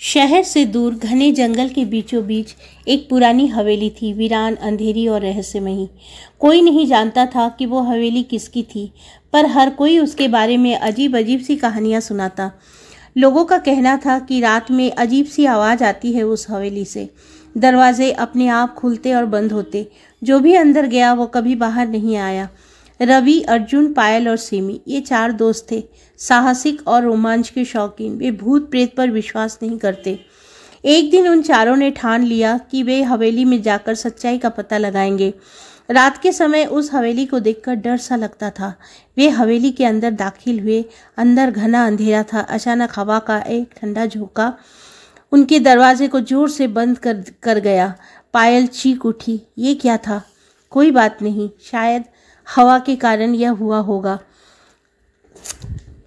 शहर से दूर घने जंगल के बीचों बीच एक पुरानी हवेली थी, वीरान, अंधेरी और रहस्यमयी। कोई नहीं जानता था कि वो हवेली किसकी थी, पर हर कोई उसके बारे में अजीब अजीब सी कहानियां सुनाता। लोगों का कहना था कि रात में अजीब सी आवाज़ आती है उस हवेली से। दरवाजे अपने आप खुलते और बंद होते। जो भी अंदर गया वो कभी बाहर नहीं आया। रवि, अर्जुन, पायल और सिमी, ये 4 दोस्त थे, साहसिक और रोमांच के शौकीन। वे भूत प्रेत पर विश्वास नहीं करते। एक दिन उन चारों ने ठान लिया कि वे हवेली में जाकर सच्चाई का पता लगाएंगे। रात के समय उस हवेली को देखकर डर सा लगता था। वे हवेली के अंदर दाखिल हुए। अंदर घना अंधेरा था। अचानक हवा का एक ठंडा झोंका उनके दरवाजे को जोर से बंद कर गया। पायल चीख उठी। ये क्या था? कोई बात नहीं, शायद हवा के कारण यह हुआ होगा,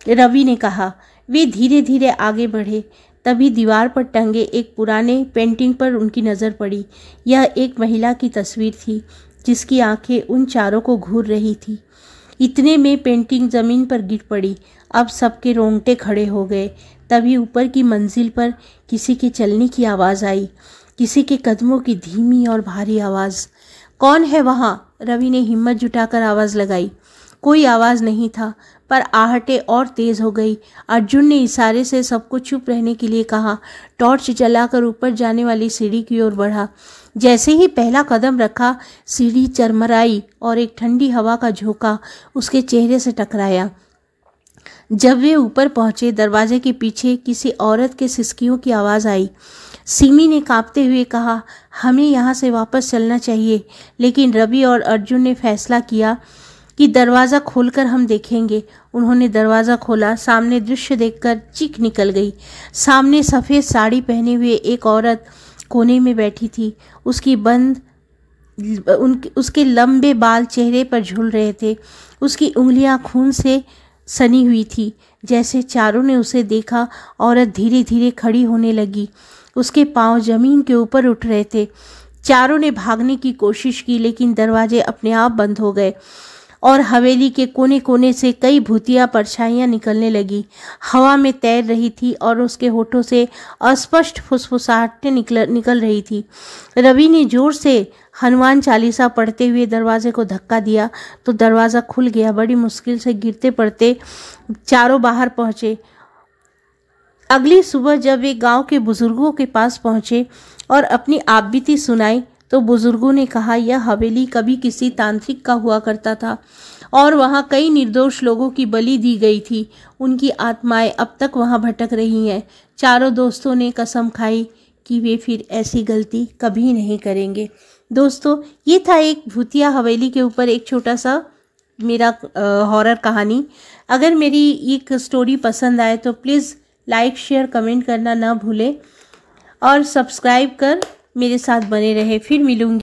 रवि ने कहा। वे धीरे धीरे आगे बढ़े। तभी दीवार पर टंगे एक पुराने पेंटिंग पर उनकी नज़र पड़ी। यह एक महिला की तस्वीर थी जिसकी आंखें उन चारों को घूर रही थी। इतने में पेंटिंग ज़मीन पर गिर पड़ी। अब सबके रोंगटे खड़े हो गए। तभी ऊपर की मंजिल पर किसी के चलने की आवाज़ आई, किसी के कदमों की धीमी और भारी आवाज़। कौन है वहाँ? रवि ने हिम्मत जुटाकर आवाज़ लगाई। कोई आवाज़ नहीं था, पर आहटें और तेज़ हो गई। अर्जुन ने इशारे से सबको चुप रहने के लिए कहा। टॉर्च जलाकर ऊपर जाने वाली सीढ़ी की ओर बढ़ा। जैसे ही पहला कदम रखा, सीढ़ी चरमराई और एक ठंडी हवा का झोंका उसके चेहरे से टकराया। जब वे ऊपर पहुंचे, दरवाजे के पीछे किसी औरत के सिसकियों की आवाज़ आई। सिमी ने कांपते हुए कहा, हमें यहाँ से वापस चलना चाहिए। लेकिन रवि और अर्जुन ने फैसला किया कि दरवाज़ा खोलकर हम देखेंगे। उन्होंने दरवाज़ा खोला। सामने दृश्य देखकर चीख निकल गई। सामने सफ़ेद साड़ी पहने हुए एक औरत कोने में बैठी थी। उसके लंबे बाल चेहरे पर झूल रहे थे। उसकी उंगलियां खून से सनी हुई थी। जैसे चारों ने उसे देखा, औरत धीरे धीरे खड़ी होने लगी। उसके पांव जमीन के ऊपर उठ रहे थे। चारों ने भागने की कोशिश की, लेकिन दरवाजे अपने आप बंद हो गए और हवेली के कोने कोने से कई भूतिया परछाइयाँ निकलने लगी। हवा में तैर रही थी और उसके होठों से अस्पष्ट फुसफुसाहटें निकल रही थी। रवि ने जोर से हनुमान चालीसा पढ़ते हुए दरवाजे को धक्का दिया तो दरवाज़ा खुल गया। बड़ी मुश्किल से गिरते पड़ते चारों बाहर पहुँचे। अगली सुबह जब वे गांव के बुजुर्गों के पास पहुँचे और अपनी आपबीती सुनाई तो बुजुर्गों ने कहा, यह हवेली कभी किसी तांत्रिक का हुआ करता था और वहाँ कई निर्दोष लोगों की बलि दी गई थी। उनकी आत्माएं अब तक वहाँ भटक रही हैं। चारों दोस्तों ने कसम खाई कि वे फिर ऐसी गलती कभी नहीं करेंगे। दोस्तों, ये था एक भूतिया हवेली के ऊपर एक छोटा सा मेरा हॉरर कहानी। अगर मेरी एक स्टोरी पसंद आए तो प्लीज़ लाइक, शेयर, कमेंट करना ना भूलें और सब्सक्राइब कर मेरे साथ बने रहे। फिर मिलूंगी।